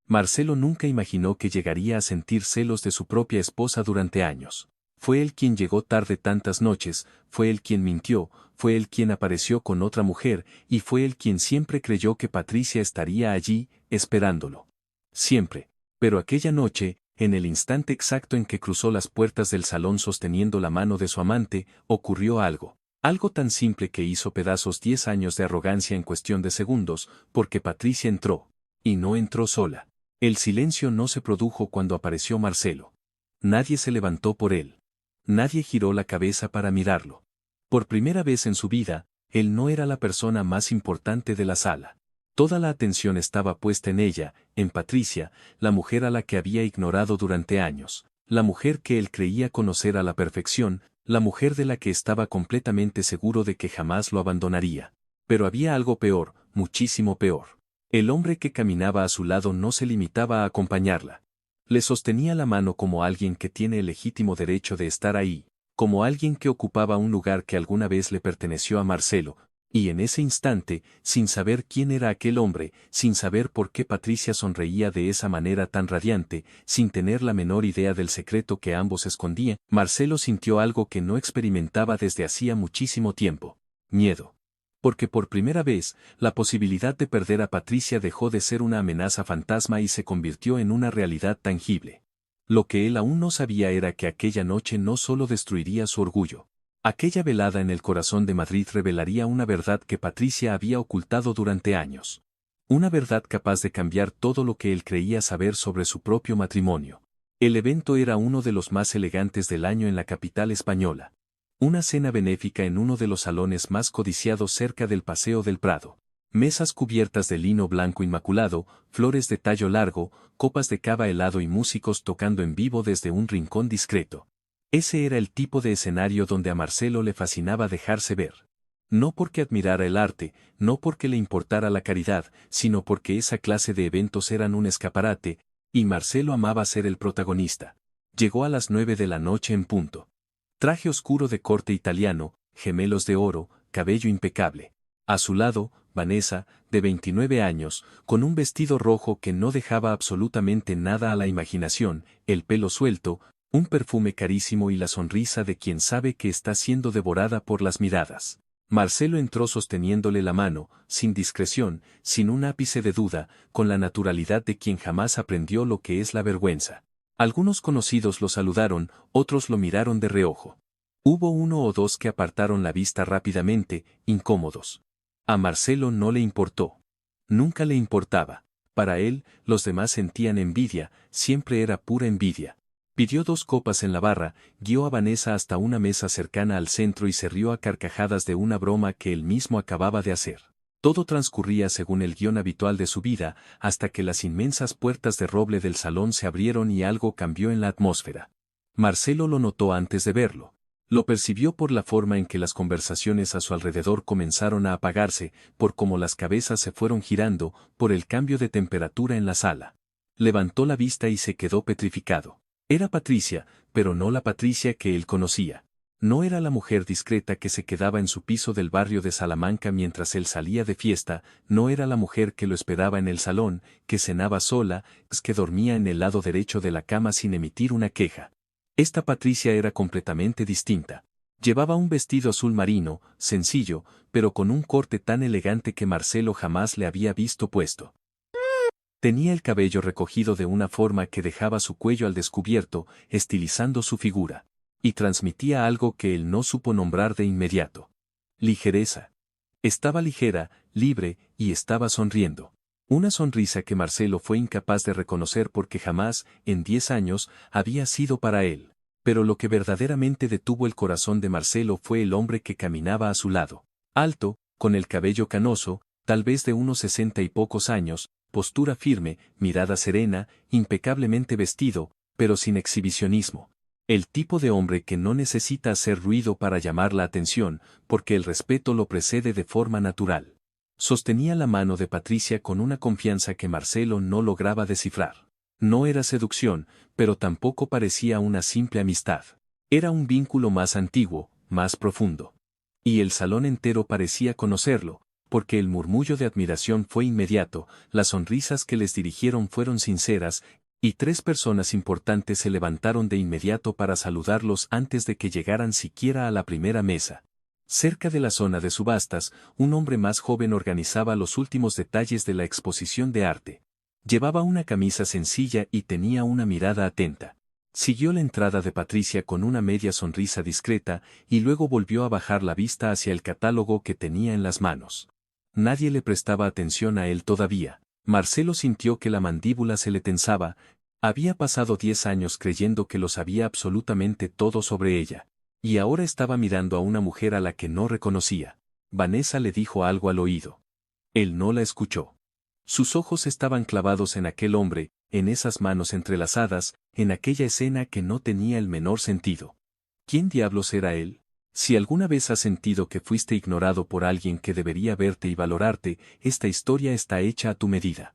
Marcelo nunca imaginó que llegaría a sentir celos de su propia esposa durante años. Fue él quien llegó tarde tantas noches, fue él quien mintió, fue él quien apareció con otra mujer, y fue él quien siempre creyó que Patricia estaría allí, esperándolo. Siempre. Pero aquella noche, en el instante exacto en que cruzó las puertas del salón sosteniendo la mano de su amante, ocurrió algo. Algo tan simple que hizo pedazos 10 años de arrogancia en cuestión de segundos, porque Patricia entró. Y no entró sola. El silencio no se produjo cuando apareció Marcelo. Nadie se levantó por él. Nadie giró la cabeza para mirarlo. Por primera vez en su vida, él no era la persona más importante de la sala. Toda la atención estaba puesta en ella, en Patricia, la mujer a la que había ignorado durante años, la mujer que él creía conocer a la perfección, la mujer de la que estaba completamente seguro de que jamás lo abandonaría. Pero había algo peor, muchísimo peor. El hombre que caminaba a su lado no se limitaba a acompañarla. Le sostenía la mano como alguien que tiene el legítimo derecho de estar ahí, como alguien que ocupaba un lugar que alguna vez le perteneció a Marcelo, y en ese instante, sin saber quién era aquel hombre, sin saber por qué Patricia sonreía de esa manera tan radiante, sin tener la menor idea del secreto que ambos escondían, Marcelo sintió algo que no experimentaba desde hacía muchísimo tiempo: miedo. Porque por primera vez, la posibilidad de perder a Patricia dejó de ser una amenaza fantasma y se convirtió en una realidad tangible. Lo que él aún no sabía era que aquella noche no solo destruiría su orgullo. Aquella velada en el corazón de Madrid revelaría una verdad que Patricia había ocultado durante años. Una verdad capaz de cambiar todo lo que él creía saber sobre su propio matrimonio. El evento era uno de los más elegantes del año en la capital española. Una cena benéfica en uno de los salones más codiciados cerca del Paseo del Prado. Mesas cubiertas de lino blanco inmaculado, flores de tallo largo, copas de cava helado y músicos tocando en vivo desde un rincón discreto. Ese era el tipo de escenario donde a Marcelo le fascinaba dejarse ver. No porque admirara el arte, no porque le importara la caridad, sino porque esa clase de eventos eran un escaparate, y Marcelo amaba ser el protagonista. Llegó a las 9 de la noche en punto. Traje oscuro de corte italiano, gemelos de oro, cabello impecable. A su lado, Vanessa, de 29 años, con un vestido rojo que no dejaba absolutamente nada a la imaginación, el pelo suelto, un perfume carísimo y la sonrisa de quien sabe que está siendo devorada por las miradas. Marcelo entró sosteniéndole la mano, sin discreción, sin un ápice de duda, con la naturalidad de quien jamás aprendió lo que es la vergüenza. Algunos conocidos lo saludaron, otros lo miraron de reojo. Hubo uno o dos que apartaron la vista rápidamente, incómodos. A Marcelo no le importó. Nunca le importaba. Para él, los demás sentían envidia, siempre era pura envidia. Pidió 2 copas en la barra, guió a Vanessa hasta una mesa cercana al centro y se rió a carcajadas de una broma que él mismo acababa de hacer. Todo transcurría según el guión habitual de su vida, hasta que las inmensas puertas de roble del salón se abrieron y algo cambió en la atmósfera. Marcelo lo notó antes de verlo. Lo percibió por la forma en que las conversaciones a su alrededor comenzaron a apagarse, por cómo las cabezas se fueron girando, por el cambio de temperatura en la sala. Levantó la vista y se quedó petrificado. Era Patricia, pero no la Patricia que él conocía. No era la mujer discreta que se quedaba en su piso del barrio de Salamanca mientras él salía de fiesta, no era la mujer que lo esperaba en el salón, que cenaba sola, que dormía en el lado derecho de la cama sin emitir una queja. Esta Patricia era completamente distinta. Llevaba un vestido azul marino, sencillo, pero con un corte tan elegante que Marcelo jamás le había visto puesto. Tenía el cabello recogido de una forma que dejaba su cuello al descubierto, estilizando su figura. Y transmitía algo que él no supo nombrar de inmediato. Ligereza. Estaba ligera, libre, y estaba sonriendo. Una sonrisa que Marcelo fue incapaz de reconocer porque jamás, en 10 años, había sido para él. Pero lo que verdaderamente detuvo el corazón de Marcelo fue el hombre que caminaba a su lado. Alto, con el cabello canoso, tal vez de unos 60 y pocos años, postura firme, mirada serena, impecablemente vestido, pero sin exhibicionismo. El tipo de hombre que no necesita hacer ruido para llamar la atención, porque el respeto lo precede de forma natural. Sostenía la mano de Patricia con una confianza que Marcelo no lograba descifrar. No era seducción, pero tampoco parecía una simple amistad. Era un vínculo más antiguo, más profundo. Y el salón entero parecía conocerlo, porque el murmullo de admiración fue inmediato, las sonrisas que les dirigieron fueron sinceras, y 3 personas importantes se levantaron de inmediato para saludarlos antes de que llegaran siquiera a la primera mesa. Cerca de la zona de subastas, un hombre más joven organizaba los últimos detalles de la exposición de arte. Llevaba una camisa sencilla y tenía una mirada atenta. Siguió la entrada de Patricia con una media sonrisa discreta y luego volvió a bajar la vista hacia el catálogo que tenía en las manos. Nadie le prestaba atención a él todavía. Marcelo sintió que la mandíbula se le tensaba. Había pasado 10 años creyendo que lo sabía absolutamente todo sobre ella. Y ahora estaba mirando a una mujer a la que no reconocía. Vanessa le dijo algo al oído. Él no la escuchó. Sus ojos estaban clavados en aquel hombre, en esas manos entrelazadas, en aquella escena que no tenía el menor sentido. ¿Quién diablos era él? Si alguna vez has sentido que fuiste ignorado por alguien que debería verte y valorarte, esta historia está hecha a tu medida.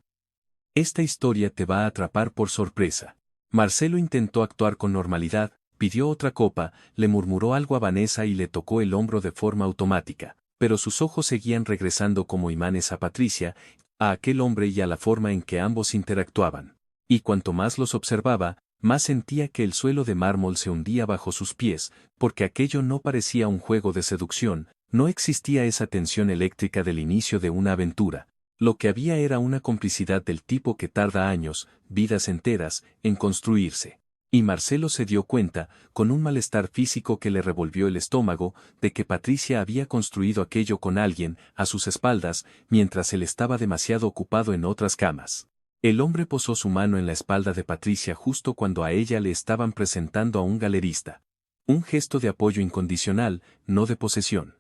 Esta historia te va a atrapar por sorpresa. Marcelo intentó actuar con normalidad, pidió otra copa, le murmuró algo a Vanessa y le tocó el hombro de forma automática, pero sus ojos seguían regresando como imanes a Patricia, a aquel hombre y a la forma en que ambos interactuaban. Y cuanto más los observaba, más sentía que el suelo de mármol se hundía bajo sus pies, porque aquello no parecía un juego de seducción, no existía esa tensión eléctrica del inicio de una aventura. Lo que había era una complicidad del tipo que tarda años, vidas enteras, en construirse. Y Marcelo se dio cuenta, con un malestar físico que le revolvió el estómago, de que Patricia había construido aquello con alguien, a sus espaldas, mientras él estaba demasiado ocupado en otras camas. El hombre posó su mano en la espalda de Patricia justo cuando a ella le estaban presentando a un galerista. Un gesto de apoyo incondicional, no de posesión.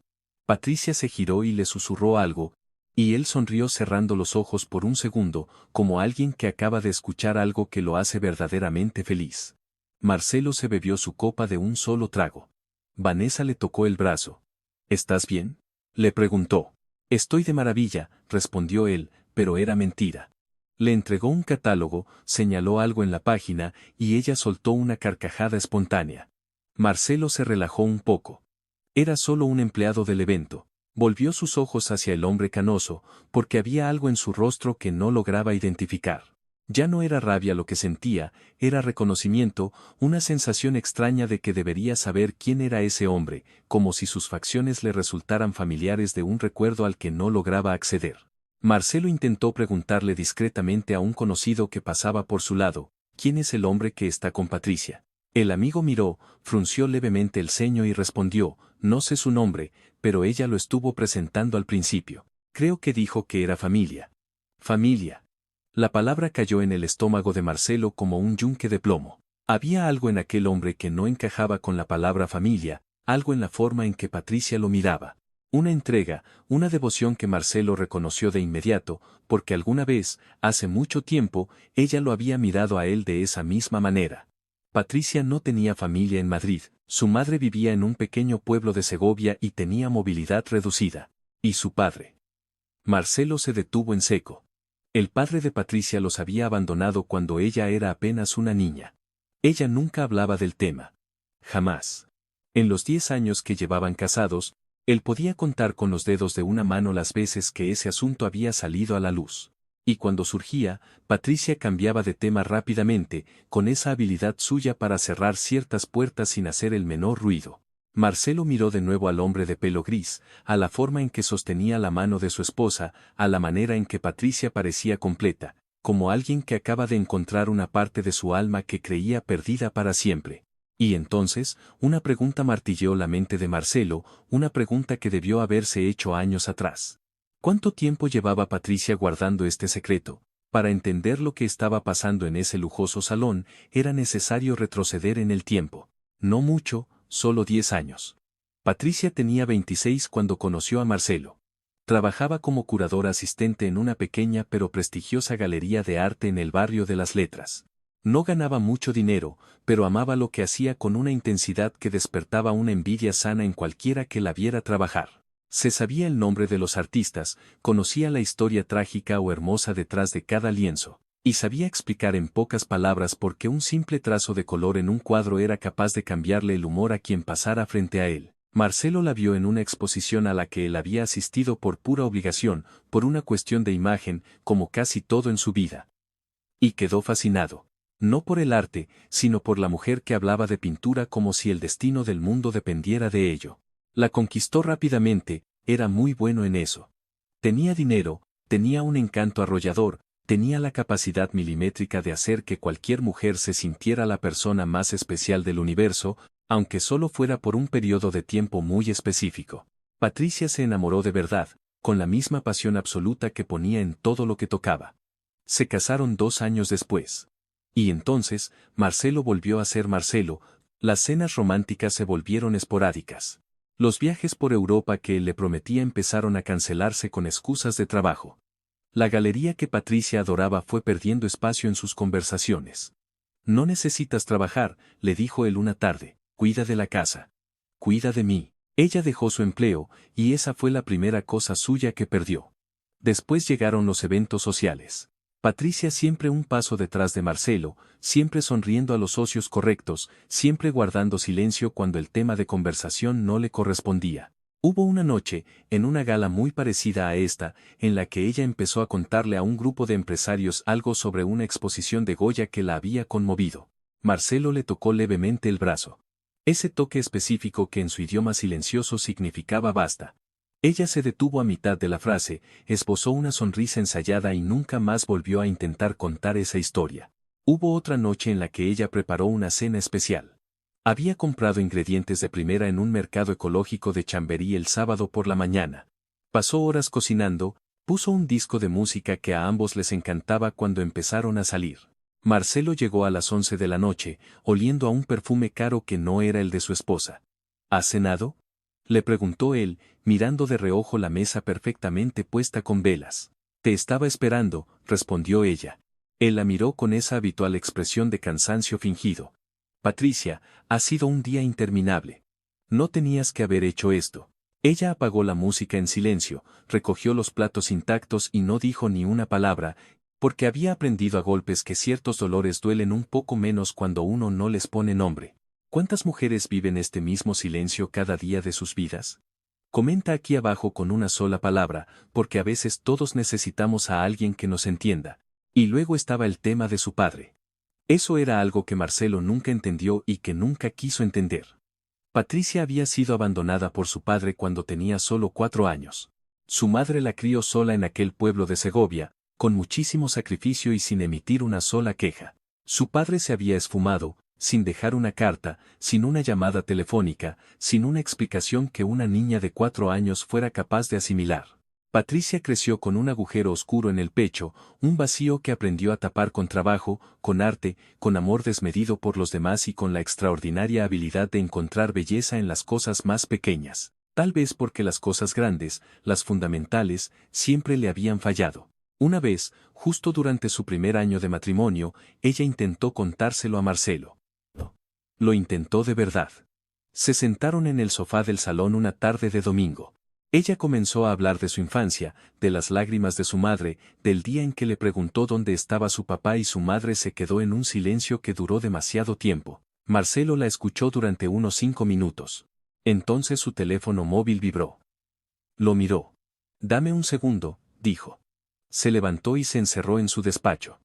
Patricia se giró y le susurró algo, y él sonrió cerrando los ojos por un segundo, como alguien que acaba de escuchar algo que lo hace verdaderamente feliz. Marcelo se bebió su copa de un solo trago. Vanessa le tocó el brazo. ¿Estás bien?, le preguntó. Estoy de maravilla, respondió él, pero era mentira. Le entregó un catálogo, señaló algo en la página, y ella soltó una carcajada espontánea. Marcelo se relajó un poco. Era solo un empleado del evento. Volvió sus ojos hacia el hombre canoso, porque había algo en su rostro que no lograba identificar. Ya no era rabia lo que sentía, era reconocimiento, una sensación extraña de que debería saber quién era ese hombre, como si sus facciones le resultaran familiares de un recuerdo al que no lograba acceder. Marcelo intentó preguntarle discretamente a un conocido que pasaba por su lado, ¿quién es el hombre que está con Patricia? El amigo miró, frunció levemente el ceño y respondió, no sé su nombre, pero ella lo estuvo presentando al principio. Creo que dijo que era familia. Familia. La palabra cayó en el estómago de Marcelo como un yunque de plomo. Había algo en aquel hombre que no encajaba con la palabra familia, algo en la forma en que Patricia lo miraba. Una entrega, una devoción que Marcelo reconoció de inmediato, porque alguna vez, hace mucho tiempo, ella lo había mirado a él de esa misma manera. Patricia no tenía familia en Madrid, su madre vivía en un pequeño pueblo de Segovia y tenía movilidad reducida. ¿Y su padre? Marcelo se detuvo en seco. El padre de Patricia los había abandonado cuando ella era apenas una niña. Ella nunca hablaba del tema. Jamás. En los 10 años que llevaban casados, él podía contar con los dedos de una mano las veces que ese asunto había salido a la luz. Y cuando surgía, Patricia cambiaba de tema rápidamente, con esa habilidad suya para cerrar ciertas puertas sin hacer el menor ruido. Marcelo miró de nuevo al hombre de pelo gris, a la forma en que sostenía la mano de su esposa, a la manera en que Patricia parecía completa, como alguien que acaba de encontrar una parte de su alma que creía perdida para siempre. Y entonces, una pregunta martilleó la mente de Marcelo, una pregunta que debió haberse hecho años atrás. ¿Cuánto tiempo llevaba Patricia guardando este secreto? Para entender lo que estaba pasando en ese lujoso salón, era necesario retroceder en el tiempo. No mucho, solo 10 años. Patricia tenía 26 cuando conoció a Marcelo. Trabajaba como curadora asistente en una pequeña pero prestigiosa galería de arte en el barrio de las Letras. No ganaba mucho dinero, pero amaba lo que hacía con una intensidad que despertaba una envidia sana en cualquiera que la viera trabajar. Se sabía el nombre de los artistas, conocía la historia trágica o hermosa detrás de cada lienzo, y sabía explicar en pocas palabras por qué un simple trazo de color en un cuadro era capaz de cambiarle el humor a quien pasara frente a él. Marcelo la vio en una exposición a la que él había asistido por pura obligación, por una cuestión de imagen, como casi todo en su vida. Y quedó fascinado. No por el arte, sino por la mujer que hablaba de pintura como si el destino del mundo dependiera de ello. La conquistó rápidamente, era muy bueno en eso. Tenía dinero, tenía un encanto arrollador, tenía la capacidad milimétrica de hacer que cualquier mujer se sintiera la persona más especial del universo, aunque solo fuera por un periodo de tiempo muy específico. Patricia se enamoró de verdad, con la misma pasión absoluta que ponía en todo lo que tocaba. Se casaron 2 años después. Y entonces, Marcelo volvió a ser Marcelo, las cenas románticas se volvieron esporádicas. Los viajes por Europa que él le prometía empezaron a cancelarse con excusas de trabajo. La galería que Patricia adoraba fue perdiendo espacio en sus conversaciones. No necesitas trabajar, le dijo él una tarde, cuida de la casa. Cuida de mí. Ella dejó su empleo, y esa fue la primera cosa suya que perdió. Después llegaron los eventos sociales. Patricia siempre un paso detrás de Marcelo, siempre sonriendo a los socios correctos, siempre guardando silencio cuando el tema de conversación no le correspondía. Hubo una noche, en una gala muy parecida a esta, en la que ella empezó a contarle a un grupo de empresarios algo sobre una exposición de Goya que la había conmovido. Marcelo le tocó levemente el brazo. Ese toque específico que en su idioma silencioso significaba basta. Ella se detuvo a mitad de la frase, esbozó una sonrisa ensayada y nunca más volvió a intentar contar esa historia. Hubo otra noche en la que ella preparó una cena especial. Había comprado ingredientes de primera en un mercado ecológico de Chamberí el sábado por la mañana. Pasó horas cocinando, puso un disco de música que a ambos les encantaba cuando empezaron a salir. Marcelo llegó a las 11 de la noche, oliendo a un perfume caro que no era el de su esposa. ¿Has cenado?, le preguntó él, mirando de reojo la mesa perfectamente puesta con velas. Te estaba esperando, respondió ella. Él la miró con esa habitual expresión de cansancio fingido. Patricia, ha sido un día interminable. No tenías que haber hecho esto. Ella apagó la música en silencio, recogió los platos intactos y no dijo ni una palabra, porque había aprendido a golpes que ciertos dolores duelen un poco menos cuando uno no les pone nombre. ¿Cuántas mujeres viven este mismo silencio cada día de sus vidas? Comenta aquí abajo con una sola palabra, porque a veces todos necesitamos a alguien que nos entienda. Y luego estaba el tema de su padre. Eso era algo que Marcelo nunca entendió y que nunca quiso entender. Patricia había sido abandonada por su padre cuando tenía solo 4 años. Su madre la crió sola en aquel pueblo de Segovia, con muchísimo sacrificio y sin emitir una sola queja. Su padre se había esfumado, sin dejar una carta, sin una llamada telefónica, sin una explicación que una niña de 4 años fuera capaz de asimilar. Patricia creció con un agujero oscuro en el pecho, un vacío que aprendió a tapar con trabajo, con arte, con amor desmedido por los demás y con la extraordinaria habilidad de encontrar belleza en las cosas más pequeñas, tal vez porque las cosas grandes, las fundamentales, siempre le habían fallado. Una vez, justo durante su primer año de matrimonio, ella intentó contárselo a Marcelo. Lo intentó de verdad. Se sentaron en el sofá del salón una tarde de domingo. Ella comenzó a hablar de su infancia, de las lágrimas de su madre, del día en que le preguntó dónde estaba su papá y su madre se quedó en un silencio que duró demasiado tiempo. Marcelo la escuchó durante unos 5 minutos. Entonces su teléfono móvil vibró. Lo miró. Dame un segundo, dijo. Se levantó y se encerró en su despacho.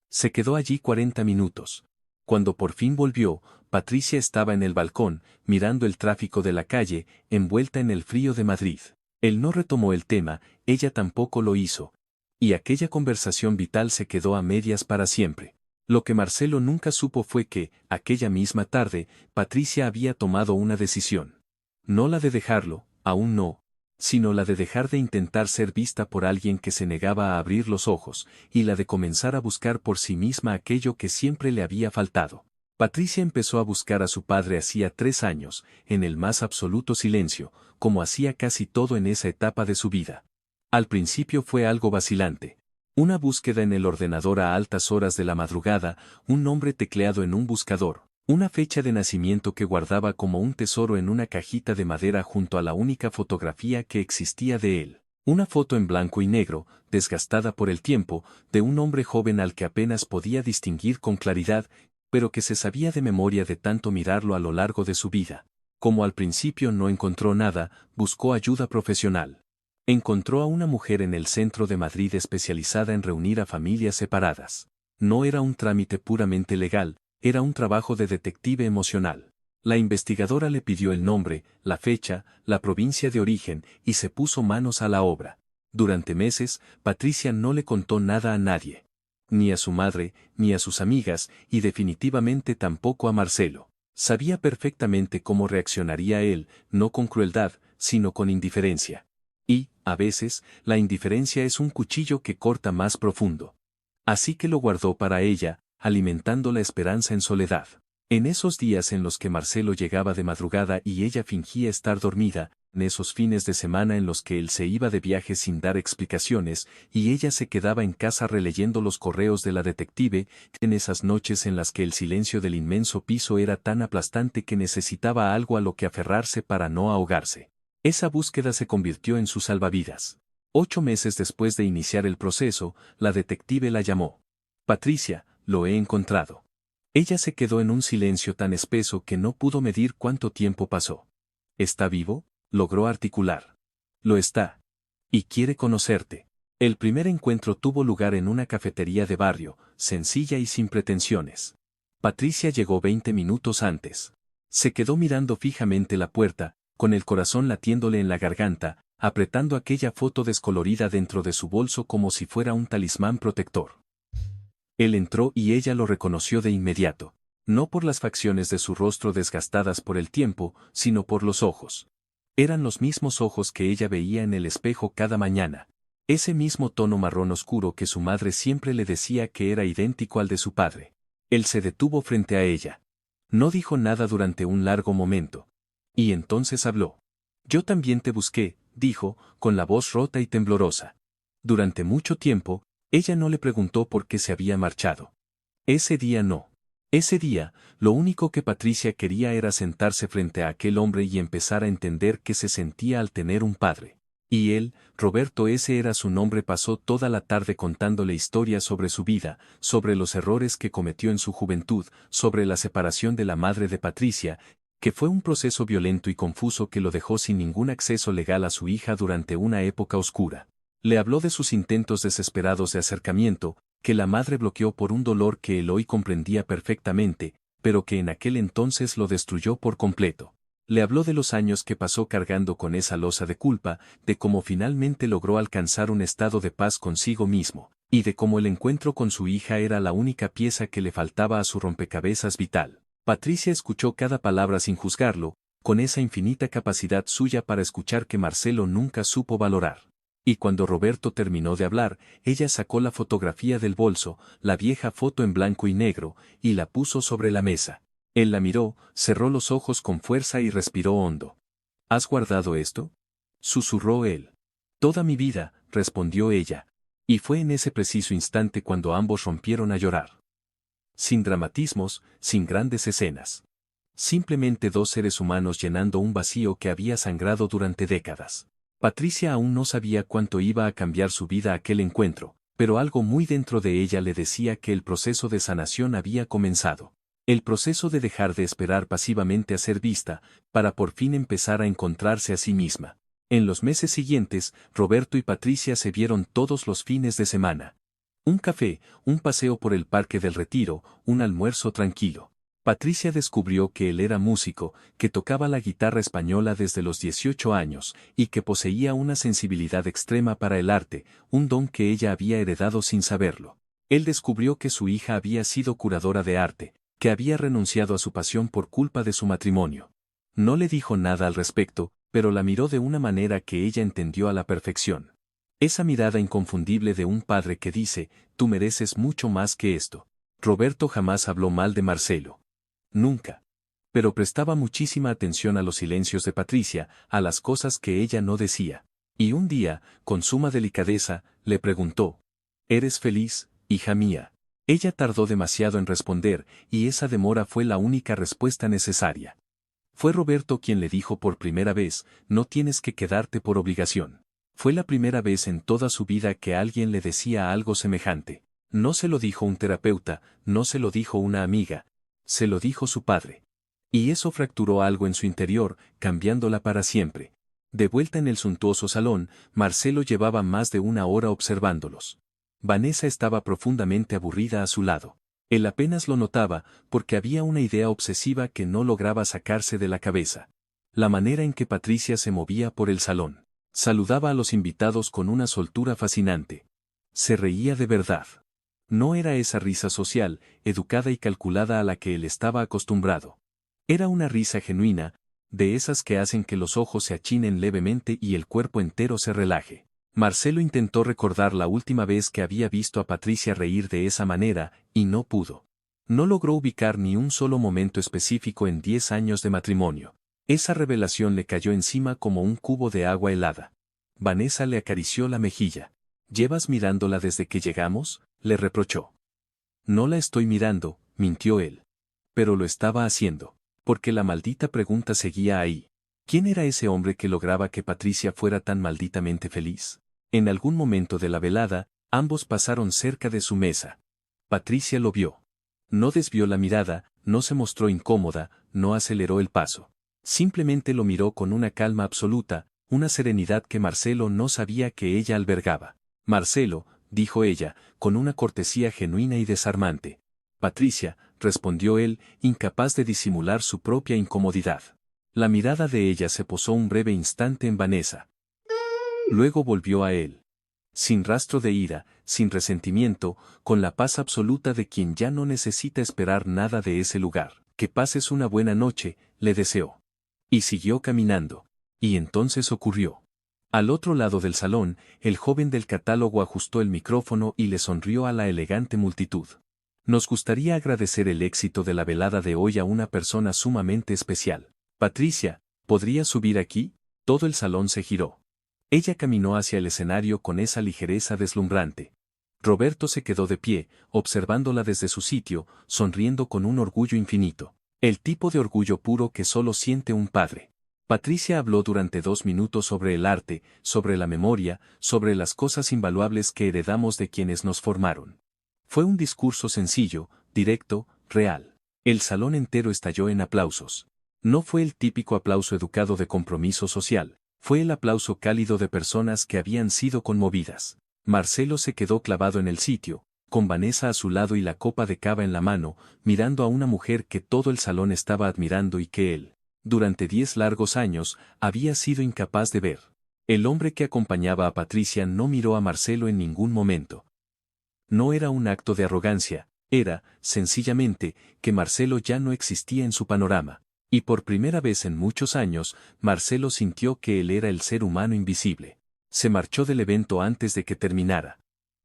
Se quedó allí 40 minutos. Cuando por fin volvió, Patricia estaba en el balcón, mirando el tráfico de la calle, envuelta en el frío de Madrid. Él no retomó el tema, ella tampoco lo hizo. Y aquella conversación vital se quedó a medias para siempre. Lo que Marcelo nunca supo fue que, aquella misma tarde, Patricia había tomado una decisión. No la de dejarlo, aún no, sino la de dejar de intentar ser vista por alguien que se negaba a abrir los ojos, y la de comenzar a buscar por sí misma aquello que siempre le había faltado. Patricia empezó a buscar a su padre hacía 3 años, en el más absoluto silencio, como hacía casi todo en esa etapa de su vida. Al principio fue algo vacilante. Una búsqueda en el ordenador a altas horas de la madrugada, un nombre tecleado en un buscador, una fecha de nacimiento que guardaba como un tesoro en una cajita de madera junto a la única fotografía que existía de él. Una foto en blanco y negro, desgastada por el tiempo, de un hombre joven al que apenas podía distinguir con claridad, pero que se sabía de memoria de tanto mirarlo a lo largo de su vida. Como al principio no encontró nada, buscó ayuda profesional. Encontró a una mujer en el centro de Madrid especializada en reunir a familias separadas. No era un trámite puramente legal, era un trabajo de detective emocional. La investigadora le pidió el nombre, la fecha, la provincia de origen y se puso manos a la obra. Durante meses, Patricia no le contó nada a nadie. Ni a su madre, ni a sus amigas, y definitivamente tampoco a Marcelo. Sabía perfectamente cómo reaccionaría él, no con crueldad, sino con indiferencia. Y, a veces, la indiferencia es un cuchillo que corta más profundo. Así que lo guardó para ella, alimentando la esperanza en soledad. En esos días en los que Marcelo llegaba de madrugada y ella fingía estar dormida, en esos fines de semana en los que él se iba de viaje sin dar explicaciones, y ella se quedaba en casa releyendo los correos de la detective, en esas noches en las que el silencio del inmenso piso era tan aplastante que necesitaba algo a lo que aferrarse para no ahogarse. Esa búsqueda se convirtió en su salvavidas. 8 meses después de iniciar el proceso, la detective la llamó. Patricia, lo he encontrado. Ella se quedó en un silencio tan espeso que no pudo medir cuánto tiempo pasó. ¿Está vivo? Logró articular. Lo está. Y quiere conocerte. El primer encuentro tuvo lugar en una cafetería de barrio, sencilla y sin pretensiones. Patricia llegó 20 minutos antes. Se quedó mirando fijamente la puerta, con el corazón latiéndole en la garganta, apretando aquella foto descolorida dentro de su bolso como si fuera un talismán protector. Él entró y ella lo reconoció de inmediato, no por las facciones de su rostro desgastadas por el tiempo, sino por los ojos. Eran los mismos ojos que ella veía en el espejo cada mañana. Ese mismo tono marrón oscuro que su madre siempre le decía que era idéntico al de su padre. Él se detuvo frente a ella. No dijo nada durante un largo momento. Y entonces habló. Yo también te busqué, dijo, con la voz rota y temblorosa. Durante mucho tiempo, ella no le preguntó por qué se había marchado. Ese día no. Ese día, lo único que Patricia quería era sentarse frente a aquel hombre y empezar a entender qué se sentía al tener un padre. Y él, Roberto, ese era su nombre, pasó toda la tarde contándole historias sobre su vida, sobre los errores que cometió en su juventud, sobre la separación de la madre de Patricia, que fue un proceso violento y confuso que lo dejó sin ningún acceso legal a su hija durante una época oscura. Le habló de sus intentos desesperados de acercamiento, que la madre bloqueó por un dolor que él hoy comprendía perfectamente, pero que en aquel entonces lo destruyó por completo. Le habló de los años que pasó cargando con esa losa de culpa, de cómo finalmente logró alcanzar un estado de paz consigo mismo, y de cómo el encuentro con su hija era la única pieza que le faltaba a su rompecabezas vital. Patricia escuchó cada palabra sin juzgarlo, con esa infinita capacidad suya para escuchar que Marcelo nunca supo valorar. Y cuando Roberto terminó de hablar, ella sacó la fotografía del bolso, la vieja foto en blanco y negro, y la puso sobre la mesa. Él la miró, cerró los ojos con fuerza y respiró hondo. ¿Has guardado esto? Susurró él. Toda mi vida, respondió ella. Y fue en ese preciso instante cuando ambos rompieron a llorar. Sin dramatismos, sin grandes escenas. Simplemente dos seres humanos llenando un vacío que había sangrado durante décadas. Patricia aún no sabía cuánto iba a cambiar su vida aquel encuentro, pero algo muy dentro de ella le decía que el proceso de sanación había comenzado. El proceso de dejar de esperar pasivamente a ser vista, para por fin empezar a encontrarse a sí misma. En los meses siguientes, Roberto y Patricia se vieron todos los fines de semana. Un café, un paseo por el Parque del Retiro, un almuerzo tranquilo. Patricia descubrió que él era músico, que tocaba la guitarra española desde los 18 años, y que poseía una sensibilidad extrema para el arte, un don que ella había heredado sin saberlo. Él descubrió que su hija había sido curadora de arte, que había renunciado a su pasión por culpa de su matrimonio. No le dijo nada al respecto, pero la miró de una manera que ella entendió a la perfección. Esa mirada inconfundible de un padre que dice, tú mereces mucho más que esto. Roberto jamás habló mal de Marcelo. Nunca. Pero prestaba muchísima atención a los silencios de Patricia, a las cosas que ella no decía. Y un día, con suma delicadeza, le preguntó, ¿eres feliz, hija mía? Ella tardó demasiado en responder, y esa demora fue la única respuesta necesaria. Fue Roberto quien le dijo por primera vez, no tienes que quedarte por obligación. Fue la primera vez en toda su vida que alguien le decía algo semejante. No se lo dijo un terapeuta, no se lo dijo una amiga. Se lo dijo su padre. Y eso fracturó algo en su interior, cambiándola para siempre. De vuelta en el suntuoso salón, Marcelo llevaba más de una hora observándolos. Vanessa estaba profundamente aburrida a su lado. Él apenas lo notaba, porque había una idea obsesiva que no lograba sacarse de la cabeza. La manera en que Patricia se movía por el salón. Saludaba a los invitados con una soltura fascinante. Se reía de verdad. No era esa risa social, educada y calculada a la que él estaba acostumbrado. Era una risa genuina, de esas que hacen que los ojos se achinen levemente y el cuerpo entero se relaje. Marcelo intentó recordar la última vez que había visto a Patricia reír de esa manera, y no pudo. No logró ubicar ni un solo momento específico en 10 años de matrimonio. Esa revelación le cayó encima como un cubo de agua helada. Vanessa le acarició la mejilla. ¿Llevas mirándola desde que llegamos?, le reprochó. No la estoy mirando, mintió él. Pero lo estaba haciendo. Porque la maldita pregunta seguía ahí. ¿Quién era ese hombre que lograba que Patricia fuera tan malditamente feliz? En algún momento de la velada, ambos pasaron cerca de su mesa. Patricia lo vio. No desvió la mirada, no se mostró incómoda, no aceleró el paso. Simplemente lo miró con una calma absoluta, una serenidad que Marcelo no sabía que ella albergaba. Marcelo, dijo ella, con una cortesía genuina y desarmante. Patricia, respondió él, incapaz de disimular su propia incomodidad. La mirada de ella se posó un breve instante en Vanessa. Luego volvió a él. Sin rastro de ira, sin resentimiento, con la paz absoluta de quien ya no necesita esperar nada de ese lugar. Que pases una buena noche, le deseó. Y siguió caminando. Y entonces ocurrió. Al otro lado del salón, el joven del catálogo ajustó el micrófono y le sonrió a la elegante multitud. Nos gustaría agradecer el éxito de la velada de hoy a una persona sumamente especial. Patricia, ¿podría subir aquí? Todo el salón se giró. Ella caminó hacia el escenario con esa ligereza deslumbrante. Roberto se quedó de pie, observándola desde su sitio, sonriendo con un orgullo infinito. El tipo de orgullo puro que solo siente un padre. Patricia habló durante 2 minutos sobre el arte, sobre la memoria, sobre las cosas invaluables que heredamos de quienes nos formaron. Fue un discurso sencillo, directo, real. El salón entero estalló en aplausos. No fue el típico aplauso educado de compromiso social, fue el aplauso cálido de personas que habían sido conmovidas. Marcelo se quedó clavado en el sitio, con Vanessa a su lado y la copa de cava en la mano, mirando a una mujer que todo el salón estaba admirando y que él, durante 10 largos años, había sido incapaz de ver. El hombre que acompañaba a Patricia no miró a Marcelo en ningún momento. No era un acto de arrogancia, era, sencillamente, que Marcelo ya no existía en su panorama. Y por primera vez en muchos años, Marcelo sintió que él era el ser humano invisible. Se marchó del evento antes de que terminara.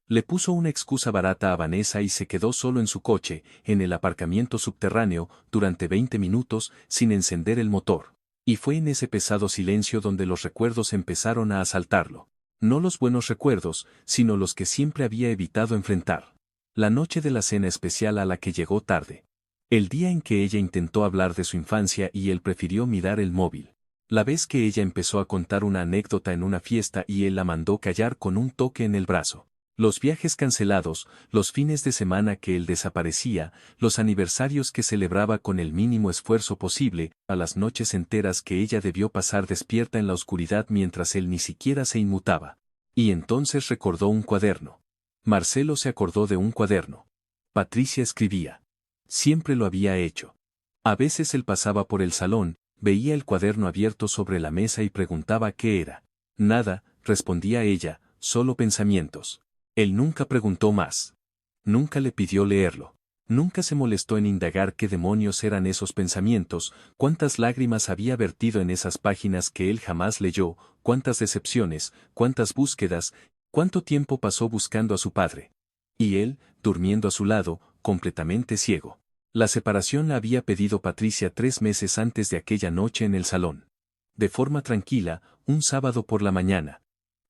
Le puso una excusa barata a Vanessa y se quedó solo en su coche, en el aparcamiento subterráneo, durante 20 minutos, sin encender el motor. Y fue en ese pesado silencio donde los recuerdos empezaron a asaltarlo. No los buenos recuerdos, sino los que siempre había evitado enfrentar. La noche de la cena especial a la que llegó tarde. El día en que ella intentó hablar de su infancia y él prefirió mirar el móvil. La vez que ella empezó a contar una anécdota en una fiesta y él la mandó callar con un toque en el brazo. Los viajes cancelados, los fines de semana que él desaparecía, los aniversarios que celebraba con el mínimo esfuerzo posible, a las noches enteras que ella debió pasar despierta en la oscuridad mientras él ni siquiera se inmutaba. Y entonces recordó un cuaderno. Marcelo se acordó de un cuaderno. Patricia escribía. Siempre lo había hecho. A veces él pasaba por el salón, veía el cuaderno abierto sobre la mesa y preguntaba qué era. Nada, respondía ella, solo pensamientos. Él nunca preguntó más. Nunca le pidió leerlo. Nunca se molestó en indagar qué demonios eran esos pensamientos, cuántas lágrimas había vertido en esas páginas que él jamás leyó, cuántas decepciones, cuántas búsquedas, cuánto tiempo pasó buscando a su padre. Y él, durmiendo a su lado, completamente ciego. La separación la había pedido Patricia 3 meses antes de aquella noche en el salón. De forma tranquila, un sábado por la mañana.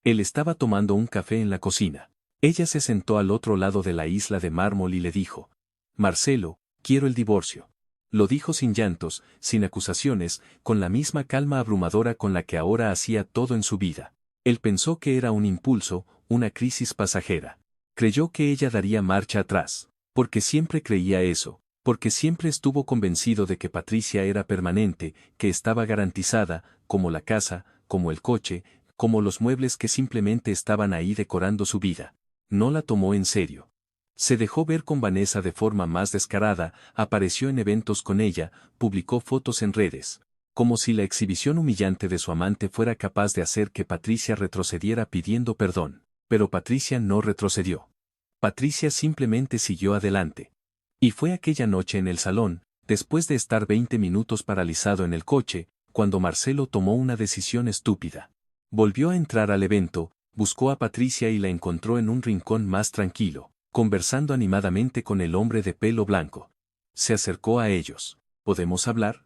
Él estaba tomando un café en la cocina. Ella se sentó al otro lado de la isla de mármol y le dijo: Marcelo, quiero el divorcio. Lo dijo sin llantos, sin acusaciones, con la misma calma abrumadora con la que ahora hacía todo en su vida. Él pensó que era un impulso, una crisis pasajera. Creyó que ella daría marcha atrás, porque siempre creía eso, Porque siempre estuvo convencido de que Patricia era permanente, que estaba garantizada, como la casa, como el coche, como los muebles que simplemente estaban ahí decorando su vida. No la tomó en serio. Se dejó ver con Vanessa de forma más descarada, apareció en eventos con ella, publicó fotos en redes. Como si la exhibición humillante de su amante fuera capaz de hacer que Patricia retrocediera pidiendo perdón. Pero Patricia no retrocedió. Patricia simplemente siguió adelante. Y fue aquella noche en el salón, después de estar 20 minutos paralizado en el coche, cuando Marcelo tomó una decisión estúpida. Volvió a entrar al evento, buscó a Patricia y la encontró en un rincón más tranquilo, conversando animadamente con el hombre de pelo blanco. Se acercó a ellos. ¿Podemos hablar?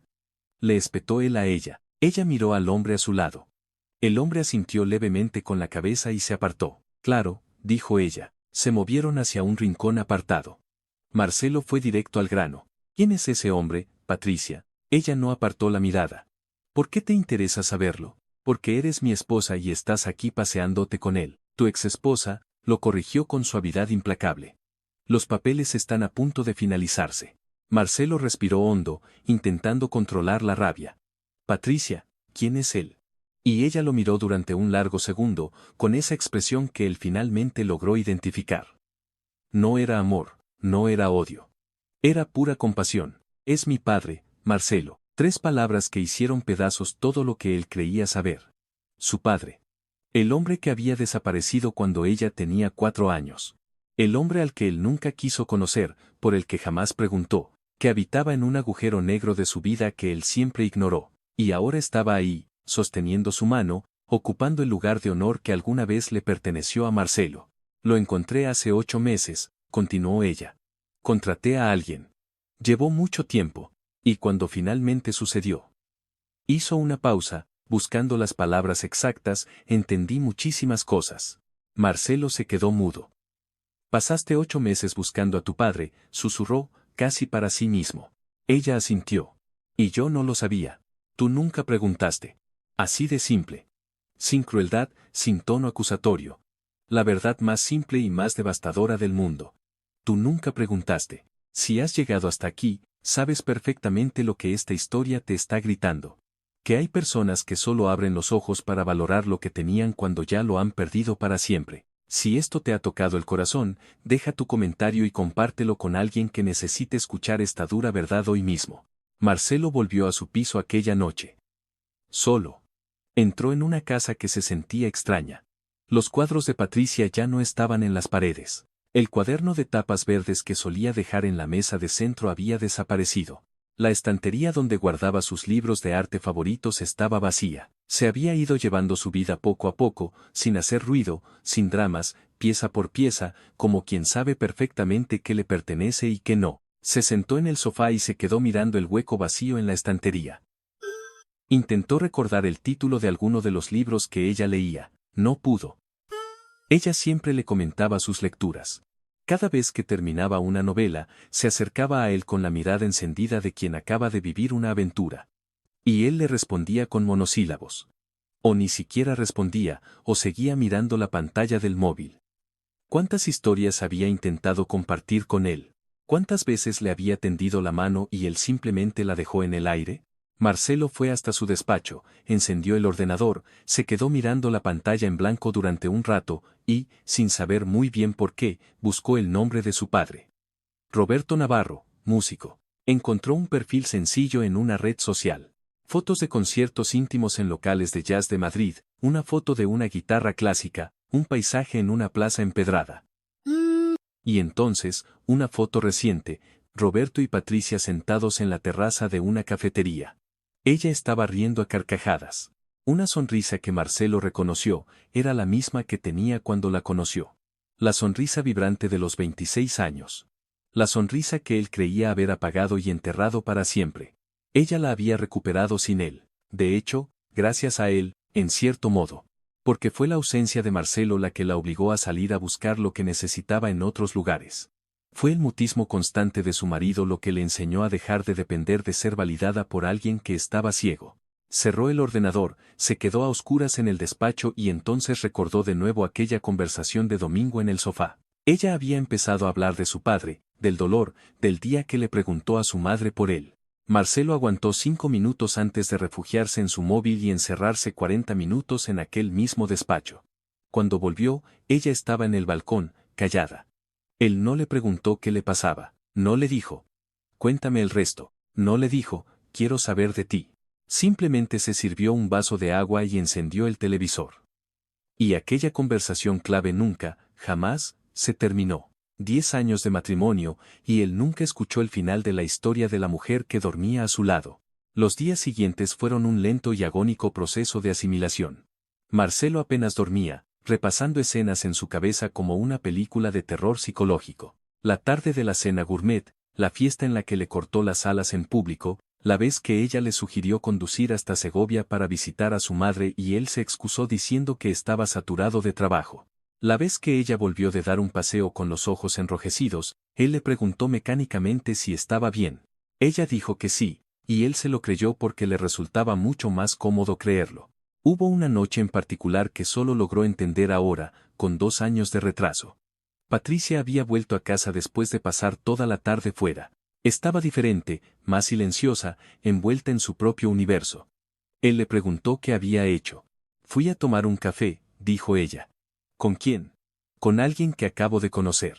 Le espetó él a ella. Ella miró al hombre a su lado. El hombre asintió levemente con la cabeza y se apartó. Claro, dijo ella. Se movieron hacia un rincón apartado. Marcelo fue directo al grano. ¿Quién es ese hombre, Patricia? Ella no apartó la mirada. ¿Por qué te interesa saberlo? Porque eres mi esposa y estás aquí paseándote con él. Tu exesposa, lo corrigió con suavidad implacable. Los papeles están a punto de finalizarse. Marcelo respiró hondo, intentando controlar la rabia. Patricia, ¿quién es él? Y ella lo miró durante un largo segundo, con esa expresión que él finalmente logró identificar. No era amor, no era odio. Era pura compasión. Es mi padre, Marcelo. 3 palabras que hicieron pedazos todo lo que él creía saber. Su padre. El hombre que había desaparecido cuando ella tenía 4 años. El hombre al que él nunca quiso conocer, por el que jamás preguntó, que habitaba en un agujero negro de su vida que él siempre ignoró, y ahora estaba ahí, sosteniendo su mano, ocupando el lugar de honor que alguna vez le perteneció a Marcelo. Lo encontré hace 8 meses, continuó ella. Contraté a alguien. Llevó mucho tiempo, y cuando finalmente sucedió. Hizo una pausa, buscando las palabras exactas, entendí muchísimas cosas. Marcelo se quedó mudo. Pasaste 8 meses buscando a tu padre, susurró, casi para sí mismo. Ella asintió. Y yo no lo sabía. Tú nunca preguntaste. Así de simple. Sin crueldad, sin tono acusatorio. La verdad más simple y más devastadora del mundo. Tú nunca preguntaste. Si has llegado hasta aquí, sabes perfectamente lo que esta historia te está gritando. Que hay personas que solo abren los ojos para valorar lo que tenían cuando ya lo han perdido para siempre. Si esto te ha tocado el corazón, deja tu comentario y compártelo con alguien que necesite escuchar esta dura verdad hoy mismo. Marcelo volvió a su piso aquella noche. Solo. Entró en una casa que se sentía extraña. Los cuadros de Patricia ya no estaban en las paredes. El cuaderno de tapas verdes que solía dejar en la mesa de centro había desaparecido. La estantería donde guardaba sus libros de arte favoritos estaba vacía. Se había ido llevando su vida poco a poco, sin hacer ruido, sin dramas, pieza por pieza, como quien sabe perfectamente qué le pertenece y qué no. Se sentó en el sofá y se quedó mirando el hueco vacío en la estantería. Intentó recordar el título de alguno de los libros que ella leía. No pudo. Ella siempre le comentaba sus lecturas. Cada vez que terminaba una novela, se acercaba a él con la mirada encendida de quien acaba de vivir una aventura. Y él le respondía con monosílabos. O ni siquiera respondía, o seguía mirando la pantalla del móvil. ¿Cuántas historias había intentado compartir con él? ¿Cuántas veces le había tendido la mano y él simplemente la dejó en el aire? Marcelo fue hasta su despacho, encendió el ordenador, se quedó mirando la pantalla en blanco durante un rato, y, sin saber muy bien por qué, buscó el nombre de su padre. Roberto Navarro, músico. Encontró un perfil sencillo en una red social. Fotos de conciertos íntimos en locales de jazz de Madrid, una foto de una guitarra clásica, un paisaje en una plaza empedrada. Y entonces, una foto reciente, Roberto y Patricia sentados en la terraza de una cafetería. Ella estaba riendo a carcajadas. Una sonrisa que Marcelo reconoció, era la misma que tenía cuando la conoció. La sonrisa vibrante de los 26 años. La sonrisa que él creía haber apagado y enterrado para siempre. Ella la había recuperado sin él. De hecho, gracias a él, en cierto modo. Porque fue la ausencia de Marcelo la que la obligó a salir a buscar lo que necesitaba en otros lugares. Fue el mutismo constante de su marido lo que le enseñó a dejar de depender de ser validada por alguien que estaba ciego. Cerró el ordenador, se quedó a oscuras en el despacho y entonces recordó de nuevo aquella conversación de domingo en el sofá. Ella había empezado a hablar de su padre, del dolor, del día que le preguntó a su madre por él. Marcelo aguantó 5 minutos antes de refugiarse en su móvil y encerrarse 40 minutos en aquel mismo despacho. Cuando volvió, ella estaba en el balcón, callada. Él no le preguntó qué le pasaba, no le dijo: cuéntame el resto, no le dijo: quiero saber de ti. Simplemente se sirvió un vaso de agua y encendió el televisor. Y aquella conversación clave nunca, jamás, se terminó. 10 años de matrimonio, y él nunca escuchó el final de la historia de la mujer que dormía a su lado. Los días siguientes fueron un lento y agónico proceso de asimilación. Marcelo apenas dormía, repasando escenas en su cabeza como una película de terror psicológico. La tarde de la cena gourmet, la fiesta en la que le cortó las alas en público, la vez que ella le sugirió conducir hasta Segovia para visitar a su madre y él se excusó diciendo que estaba saturado de trabajo. La vez que ella volvió de dar un paseo con los ojos enrojecidos, él le preguntó mecánicamente si estaba bien. Ella dijo que sí, y él se lo creyó porque le resultaba mucho más cómodo creerlo. Hubo una noche en particular que solo logró entender ahora, con 2 años de retraso. Patricia había vuelto a casa después de pasar toda la tarde fuera. Estaba diferente, más silenciosa, envuelta en su propio universo. Él le preguntó qué había hecho. Fui a tomar un café, dijo ella. ¿Con quién? Con alguien que acabo de conocer.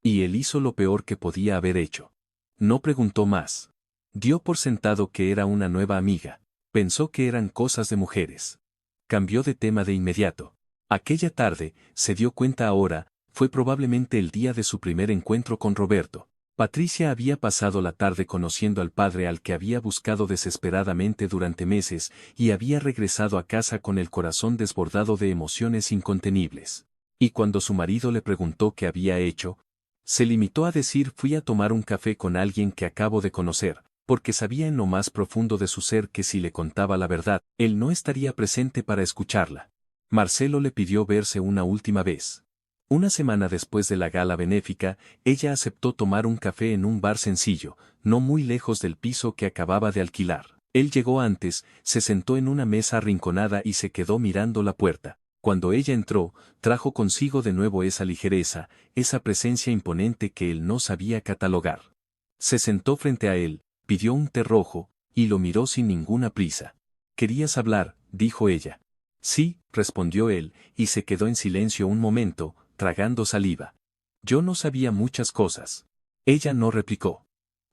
Y él hizo lo peor que podía haber hecho. No preguntó más. Dio por sentado que era una nueva amiga. Pensó que eran cosas de mujeres. Cambió de tema de inmediato. Aquella tarde, se dio cuenta ahora, fue probablemente el día de su primer encuentro con Roberto. Patricia había pasado la tarde conociendo al padre al que había buscado desesperadamente durante meses y había regresado a casa con el corazón desbordado de emociones incontenibles. Y cuando su marido le preguntó qué había hecho, se limitó a decir: fui a tomar un café con alguien que acabo de conocer, porque sabía en lo más profundo de su ser que si le contaba la verdad, él no estaría presente para escucharla. Marcelo le pidió verse una última vez. Una semana después de la gala benéfica, ella aceptó tomar un café en un bar sencillo, no muy lejos del piso que acababa de alquilar. Él llegó antes, se sentó en una mesa arrinconada y se quedó mirando la puerta. Cuando ella entró, trajo consigo de nuevo esa ligereza, esa presencia imponente que él no sabía catalogar. Se sentó frente a él, pidió un té rojo, y lo miró sin ninguna prisa. «¿Querías hablar?», dijo ella. «Sí», respondió él, y se quedó en silencio un momento, tragando saliva. «Yo no sabía muchas cosas». Ella no replicó.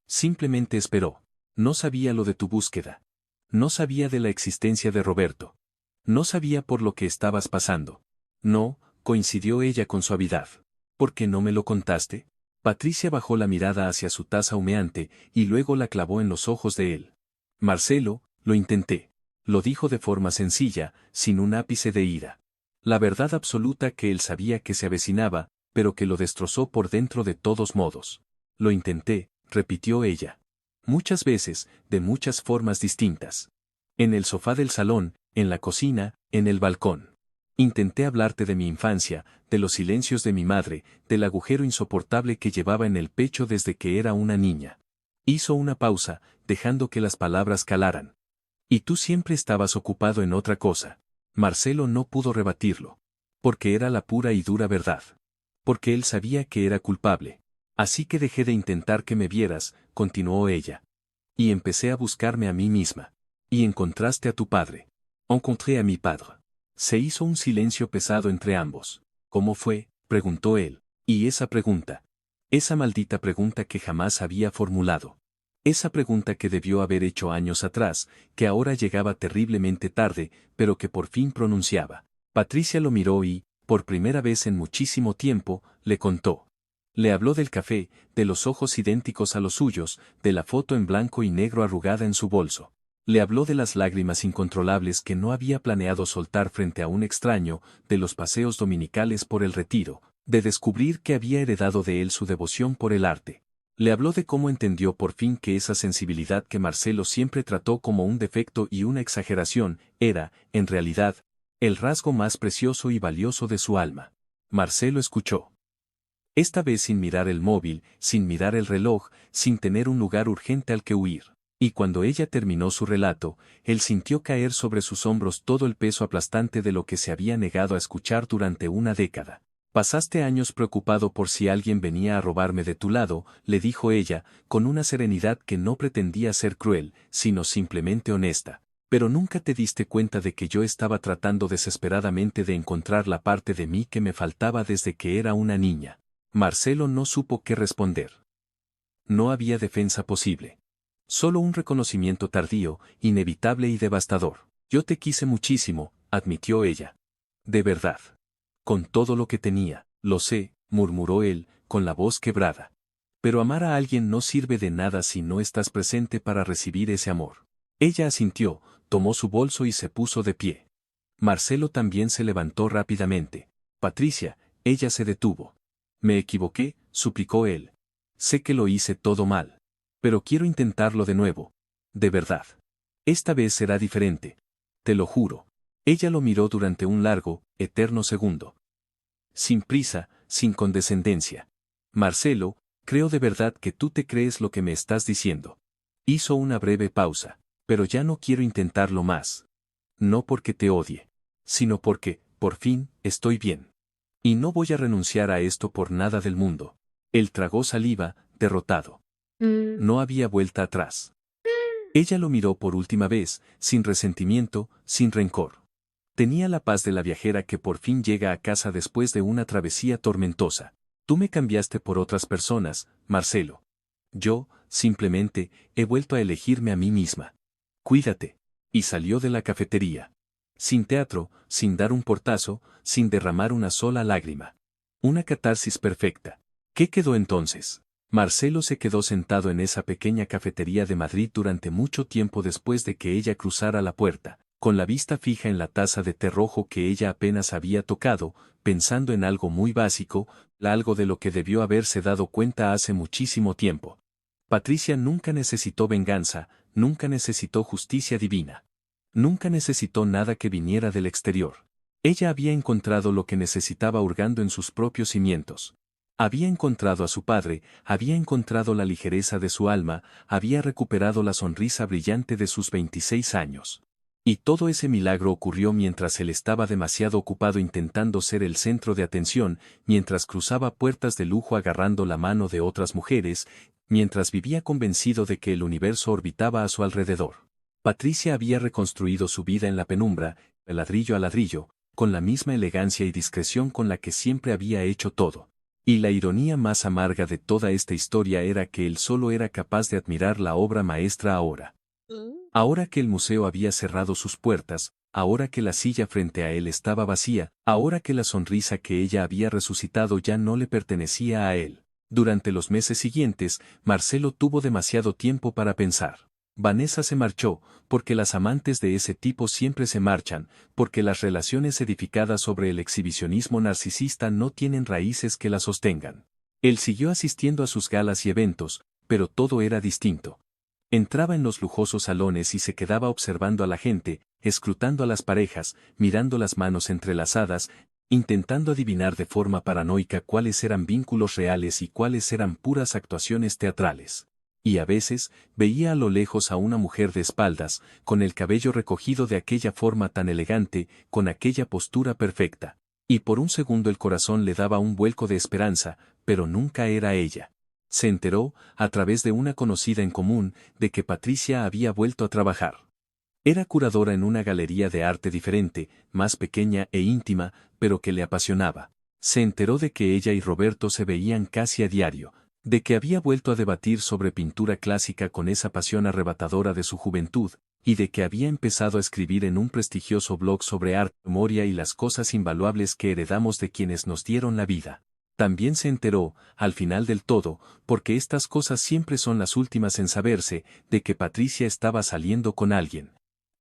Simplemente esperó. «No sabía lo de tu búsqueda. No sabía de la existencia de Roberto. No sabía por lo que estabas pasando». «No», coincidió ella con suavidad. «¿Por qué no me lo contaste?». Patricia bajó la mirada hacia su taza humeante y luego la clavó en los ojos de él. «Marcelo, lo intenté», lo dijo de forma sencilla, sin un ápice de ira. La verdad absoluta que él sabía que se avecinaba, pero que lo destrozó por dentro de todos modos. «Lo intenté», repitió ella. «Muchas veces, de muchas formas distintas. En el sofá del salón, en la cocina, en el balcón. Intenté hablarte de mi infancia, de los silencios de mi madre, del agujero insoportable que llevaba en el pecho desde que era una niña». Hizo una pausa, dejando que las palabras calaran. «Y tú siempre estabas ocupado en otra cosa». Marcelo no pudo rebatirlo. Porque era la pura y dura verdad. Porque él sabía que era culpable. «Así que dejé de intentar que me vieras», continuó ella. «Y empecé a buscarme a mí misma. Y encontraste a tu padre». «Encontré a mi padre». Se hizo un silencio pesado entre ambos. «¿Cómo fue?», preguntó él. Y esa pregunta. Esa maldita pregunta que jamás había formulado. Esa pregunta que debió haber hecho años atrás, que ahora llegaba terriblemente tarde, pero que por fin pronunciaba. Patricia lo miró y, por primera vez en muchísimo tiempo, le contó. Le habló del café, de los ojos idénticos a los suyos, de la foto en blanco y negro arrugada en su bolso. Le habló de las lágrimas incontrolables que no había planeado soltar frente a un extraño, de los paseos dominicales por el Retiro, de descubrir que había heredado de él su devoción por el arte. Le habló de cómo entendió por fin que esa sensibilidad que Marcelo siempre trató como un defecto y una exageración, era, en realidad, el rasgo más precioso y valioso de su alma. Marcelo escuchó. Esta vez sin mirar el móvil, sin mirar el reloj, sin tener un lugar urgente al que huir. Y cuando ella terminó su relato, él sintió caer sobre sus hombros todo el peso aplastante de lo que se había negado a escuchar durante una década. Pasaste años preocupado por si alguien venía a robarme de tu lado, le dijo ella, con una serenidad que no pretendía ser cruel, sino simplemente honesta. Pero nunca te diste cuenta de que yo estaba tratando desesperadamente de encontrar la parte de mí que me faltaba desde que era una niña. Marcelo no supo qué responder. No había defensa posible. Solo un reconocimiento tardío, inevitable y devastador. Yo te quise muchísimo, admitió ella. De verdad. Con todo lo que tenía, lo sé, murmuró él, con la voz quebrada. Pero amar a alguien no sirve de nada si no estás presente para recibir ese amor. Ella asintió, tomó su bolso y se puso de pie. Marcelo también se levantó rápidamente. Patricia, ella se detuvo. Me equivoqué, suplicó él. Sé que lo hice todo mal. Pero quiero intentarlo de nuevo. De verdad. Esta vez será diferente. Te lo juro. Ella lo miró durante un largo, eterno segundo. Sin prisa, sin condescendencia. Marcelo, creo de verdad que tú te crees lo que me estás diciendo. Hizo una breve pausa. Pero ya no quiero intentarlo más. No porque te odie. Sino porque, por fin, estoy bien. Y no voy a renunciar a esto por nada del mundo. Él tragó saliva, derrotado. No había vuelta atrás. Ella lo miró por última vez, sin resentimiento, sin rencor. Tenía la paz de la viajera que por fin llega a casa después de una travesía tormentosa. Tú me cambiaste por otras personas, Marcelo. Yo, simplemente, he vuelto a elegirme a mí misma. Cuídate. Y salió de la cafetería. Sin teatro, sin dar un portazo, sin derramar una sola lágrima. Una catarsis perfecta. ¿Qué quedó entonces? Marcelo se quedó sentado en esa pequeña cafetería de Madrid durante mucho tiempo después de que ella cruzara la puerta, con la vista fija en la taza de té rojo que ella apenas había tocado, pensando en algo muy básico, algo de lo que debió haberse dado cuenta hace muchísimo tiempo. Patricia nunca necesitó venganza, nunca necesitó justicia divina. Nunca necesitó nada que viniera del exterior. Ella había encontrado lo que necesitaba hurgando en sus propios cimientos. Había encontrado a su padre, había encontrado la ligereza de su alma, había recuperado la sonrisa brillante de sus 26 años. Y todo ese milagro ocurrió mientras él estaba demasiado ocupado intentando ser el centro de atención, mientras cruzaba puertas de lujo agarrando la mano de otras mujeres, mientras vivía convencido de que el universo orbitaba a su alrededor. Patricia había reconstruido su vida en la penumbra, de ladrillo a ladrillo, con la misma elegancia y discreción con la que siempre había hecho todo. Y la ironía más amarga de toda esta historia era que él solo era capaz de admirar la obra maestra ahora. Ahora que el museo había cerrado sus puertas, ahora que la silla frente a él estaba vacía, ahora que la sonrisa que ella había resucitado ya no le pertenecía a él. Durante los meses siguientes, Marcelo tuvo demasiado tiempo para pensar. Vanessa se marchó, porque las amantes de ese tipo siempre se marchan, porque las relaciones edificadas sobre el exhibicionismo narcisista no tienen raíces que las sostengan. Él siguió asistiendo a sus galas y eventos, pero todo era distinto. Entraba en los lujosos salones y se quedaba observando a la gente, escrutando a las parejas, mirando las manos entrelazadas, intentando adivinar de forma paranoica cuáles eran vínculos reales y cuáles eran puras actuaciones teatrales. Y a veces, veía a lo lejos a una mujer de espaldas, con el cabello recogido de aquella forma tan elegante, con aquella postura perfecta. Y por un segundo el corazón le daba un vuelco de esperanza, pero nunca era ella. Se enteró, a través de una conocida en común, de que Patricia había vuelto a trabajar. Era curadora en una galería de arte diferente, más pequeña e íntima, pero que le apasionaba. Se enteró de que ella y Roberto se veían casi a diario, de que había vuelto a debatir sobre pintura clásica con esa pasión arrebatadora de su juventud, y de que había empezado a escribir en un prestigioso blog sobre arte, memoria y las cosas invaluables que heredamos de quienes nos dieron la vida. También se enteró, al final del todo, porque estas cosas siempre son las últimas en saberse, de que Patricia estaba saliendo con alguien.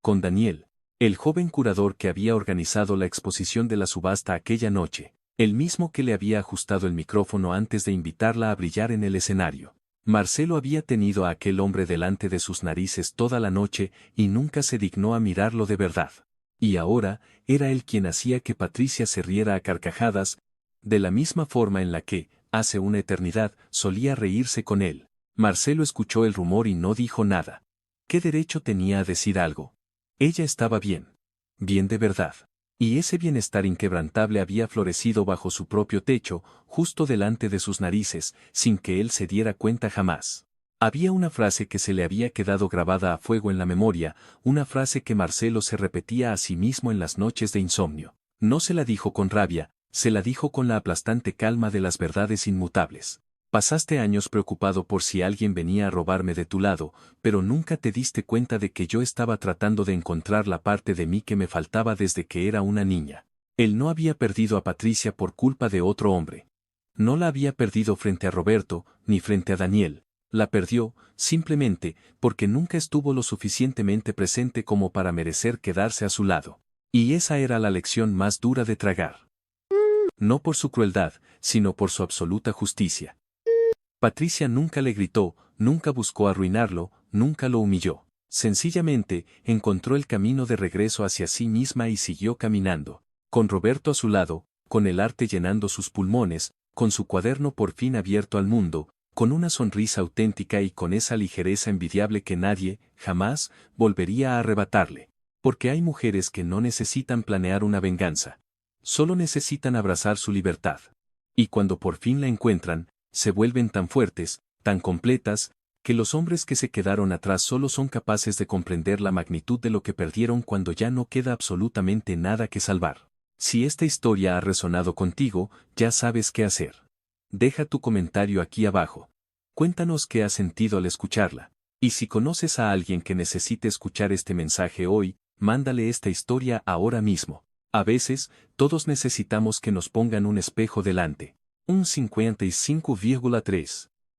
Con Daniel, el joven curador que había organizado la exposición de la subasta aquella noche. El mismo que le había ajustado el micrófono antes de invitarla a brillar en el escenario. Marcelo había tenido a aquel hombre delante de sus narices toda la noche y nunca se dignó a mirarlo de verdad. Y ahora, era él quien hacía que Patricia se riera a carcajadas, de la misma forma en la que, hace una eternidad, solía reírse con él. Marcelo escuchó el rumor y no dijo nada. ¿Qué derecho tenía a decir algo? Ella estaba bien. Bien de verdad. Y ese bienestar inquebrantable había florecido bajo su propio techo, justo delante de sus narices, sin que él se diera cuenta jamás. Había una frase que se le había quedado grabada a fuego en la memoria, una frase que Marcelo se repetía a sí mismo en las noches de insomnio. No se la dijo con rabia, se la dijo con la aplastante calma de las verdades inmutables. Pasaste años preocupado por si alguien venía a robarme de tu lado, pero nunca te diste cuenta de que yo estaba tratando de encontrar la parte de mí que me faltaba desde que era una niña. Él no había perdido a Patricia por culpa de otro hombre. No la había perdido frente a Roberto, ni frente a Daniel. La perdió, simplemente, porque nunca estuvo lo suficientemente presente como para merecer quedarse a su lado. Y esa era la lección más dura de tragar. No por su crueldad, sino por su absoluta justicia. Patricia nunca le gritó, nunca buscó arruinarlo, nunca lo humilló. Sencillamente, encontró el camino de regreso hacia sí misma y siguió caminando, con Roberto a su lado, con el arte llenando sus pulmones, con su cuaderno por fin abierto al mundo, con una sonrisa auténtica y con esa ligereza envidiable que nadie, jamás, volvería a arrebatarle. Porque hay mujeres que no necesitan planear una venganza. Solo necesitan abrazar su libertad. Y cuando por fin la encuentran, se vuelven tan fuertes, tan completas, que los hombres que se quedaron atrás solo son capaces de comprender la magnitud de lo que perdieron cuando ya no queda absolutamente nada que salvar. Si esta historia ha resonado contigo, ya sabes qué hacer. Deja tu comentario aquí abajo. Cuéntanos qué has sentido al escucharla. Y si conoces a alguien que necesite escuchar este mensaje hoy, mándale esta historia ahora mismo. A veces, todos necesitamos que nos pongan un espejo delante. Un 55,3.